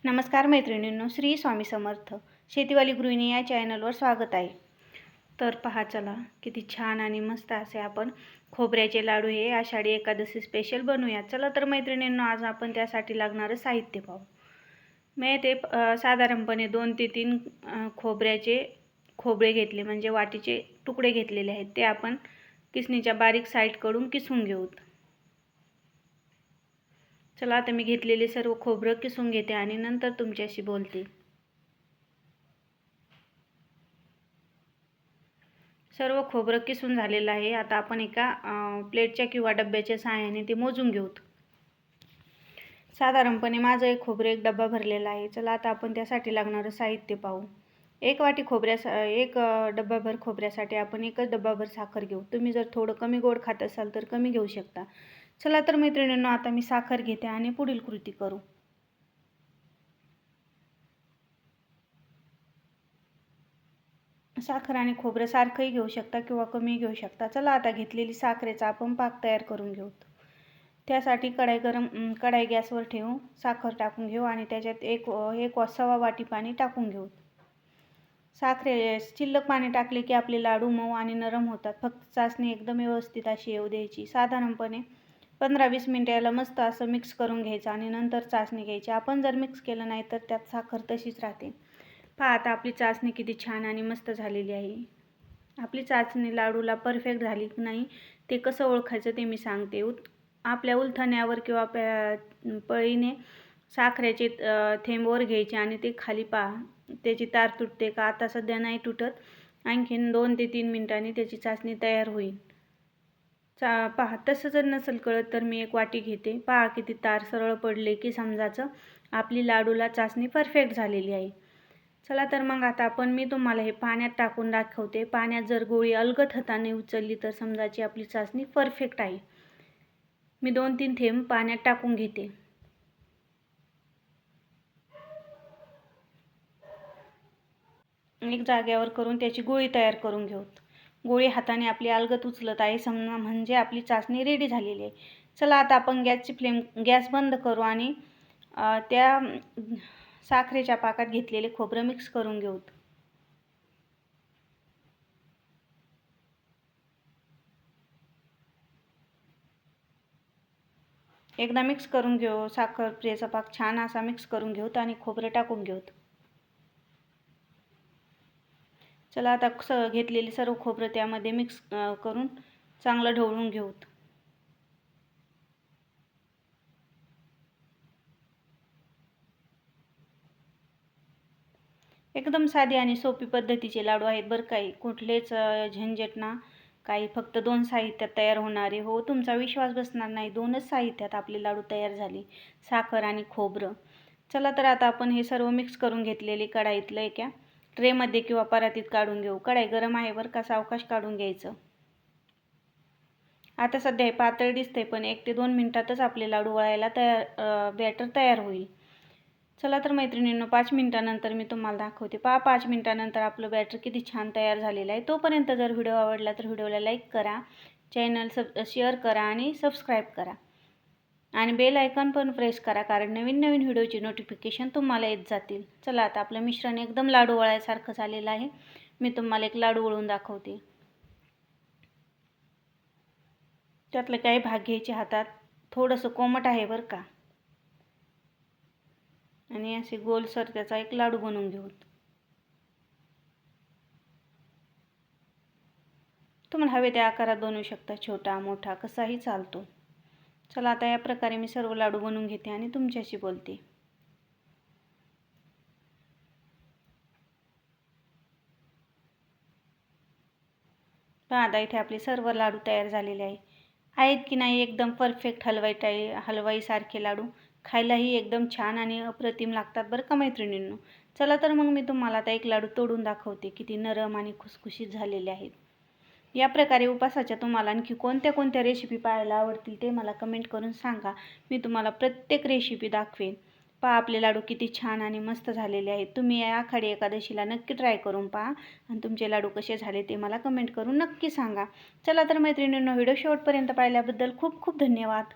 नमस्कार मैत्रिणींनो, श्री स्वामी समर्थ. शेतीवाली गृहिणी या चॅनलवर स्वागत आहे. तर पहा, चला किती छान आणि मस्त असे आपण खोबऱ्याचे लाडू हे आषाढी एकादशी स्पेशल बनवूया. चला तर मैत्रिणींनो, आज आपण त्यासाठी लागणारं साहित्य पाहू. मी ते साधारणपणे 2 ते 3 खोबऱ्याचे खोबरे घेतले, म्हणजे वाटीचे तुकडे घेतलेले आहेत. ते आपण किसणीच्या बारीक साईडकडून किसून घेऊत. चला आता मी घेतलेले सर्व खोबरं किसून घेते आणि नंतर तुमच्याशी बोलते. सर्व खोबरं किसून झालेलं आहे. आता आपण एका प्लेटच्या किंवा डब्याच्या सहाय्याने ते मोजून घेऊत. साधारणपणे माझं एक डब्बा भरलेला आहे. चला आता आपण त्यासाठी लागणारं साहित्य पाहू. एक डब्बाभर खोबऱ्यासाठी आपण एकच डब्बाभर साखर घेऊ. तुम्ही जर थोडं कमी गोड खात असाल तर कमी घेऊ शकता. चला तर मैत्रिणींनो, आता मी साखर घेते आणि पुढील कृती करू. साखर आणि खोबरं सारखंही घेऊ शकता किंवा कमी घेऊ शकता. चला आता घेतलेली साखरेचा आपण पाक तयार करून घेऊ. त्यासाठी कढाई गॅसवर ठेवून साखर टाकून घेऊ आणि त्याच्यात एक सव्वा वाटी पाणी टाकून घेऊ. शिल्लक पाणी टाकले की आपले लाडू मऊ आणि नरम होतात. फक्त चासणी एकदम व्यवस्थित अशी येऊ द्यायची. साधारणपणे 15-20 मिनिटं याला मस्त असं मिक्स करून घ्यायचं आणि नंतर चासणी घ्यायची. आपण जर मिक्स केलं नाही तर त्यात साखर तशीच राहते. पहा आता आपली चासणी किती छान आणि मस्त झालेली आहे. आपली चाचणी लाडूला परफेक्ट झाली की नाही ते कसं ओळखायचं ते मी सांगते. आपल्या उलथण्यावर किंवा पळीने साखरेचे थेंब वर घ्यायचे आणि ते खाली पहा, त्याची तार तुटते का. आता सध्या नाही तुटत. आणखीन 2 ते 3 मिनिटांनी त्याची चाचणी तयार होईल. पहा, तसं जर नसेल कळत तर मी एक वाटी घेते. पहा किती तार सरळ पडले की समजायचं आपली लाडूला चाचणी परफेक्ट झालेली आहे. चला तर मग आता मी तुम्हाला हे पाण्यात टाकून दाखवते. पाण्यात जर गोळी अलगद हाताने उचलली तर समजायची आपली चाचणी परफेक्ट आहे. मी 2-3 थेंब पाण्यात टाकून घेते. एक जाग्यावर करून त्याची गोळी तयार करून घेऊ. गोळी हाताने आपली अलगद उचलत आहे समजा, म्हणजे आपली चाचणी रेडी झालेली आहे. चला आता आपण गॅस बंद करू आणि त्या साखरेच्या पाकात घेतलेले खोबरं मिक्स करून घेऊ. एकदा मिक्स करून घेऊ. साखरेचा पाक छान असा मिक्स करून घेऊत आणि खोबरं टाकून घेऊत. चला आता घेतलेले सर्व खोबरं त्यामध्ये मिक्स करून चांगलं ढवळून घेऊत. एकदम साधी आणि सोपी पद्धतीचे लाडू आहेत बरं. काही कुठलेच झंझट ना काही, फक्त 2 साहित्यात तयार होणारे. हो, तुमचा विश्वास बसणार नाही, 2च साहित्यात आपले लाडू तयार झाले, साखर आणि खोबरं. चला तर आता आपण हे सर्व मिक्स करून घेतलेले कढाईतलं एका ट्रेमध्ये किंवा परातीत काढून घेऊ. कढाई गरम आहे बरं का, सावकाश काढून घ्यायचं. आता सध्या हे पातळ दिसतंय पण 1 ते 2 मिनिटातच आपले लाडू वळायला बॅटर तयार होईल. चला तर मैत्रिणींनो, 5 मिनिटानंतर मी तुम्हाला दाखवते. 5 मिनिटानंतर आपलं बॅटर किती छान तयार झालेलं आहे. तोपर्यंत जर व्हिडिओ आवडला तर व्हिडिओला लाईक करा, चॅनल शेअर करा आणि सबस्क्राईब करा आणि बेल आयकॉन पण प्रेस करा, कारण नवीन व्हिडिओची नोटिफिकेशन तुम्हाला येत जातील. चला आता आपलं मिश्रण एकदम लाडू वळायसारखं झालेलं आहे. मी तुम्हाला एक लाडू वळून दाखवते. त्यातले काही भाग घ्यायचे हातात. थोडंसं कोमट आहे बरं का, आणि असे गोलसर त्याचा एक लाडू बनवून घेऊ. तुम्हाला हवे त्या आकारात बनवू शकता, छोटा मोठा कसाही चालतो. चला आता या प्रकारे मी सर्व लाडू बनवून घेते आणि तुमच्याशी बोलते. आता इथे आपले सर्व लाडू तयार झालेले आहेत की नाही, एकदम परफेक्ट हलवाईसारखे लाडू. खायलाही एकदम छान आणि अप्रतिम लागतात बरं का मैत्रिणींनो. चला तर मग मी तुम्हाला आता एक लाडू तोडून दाखवते. किती नरम आणि खुसखुशीत झालेले आहेत. या प्रकारे उपासाच्या तुम्हाला आणखी कोणत्या रेसिपी पाहायला आवडतील ते मला कमेंट करून सांगा. मी तुम्हाला प्रत्येक रेसिपी दाखवेन. पहा आपले लाडू किती छान आणि मस्त झालेले आहेत. तुम्ही या आषाढी एकादशीला नक्की ट्राय करून पहा आणि तुमचे लाडू कसे झाले ते मला कमेंट करून नक्की सांगा. चला तर मैत्रिणींनो, व्हिडिओ शेवटपर्यंत पाहिल्याबद्दल खूप खूप धन्यवाद.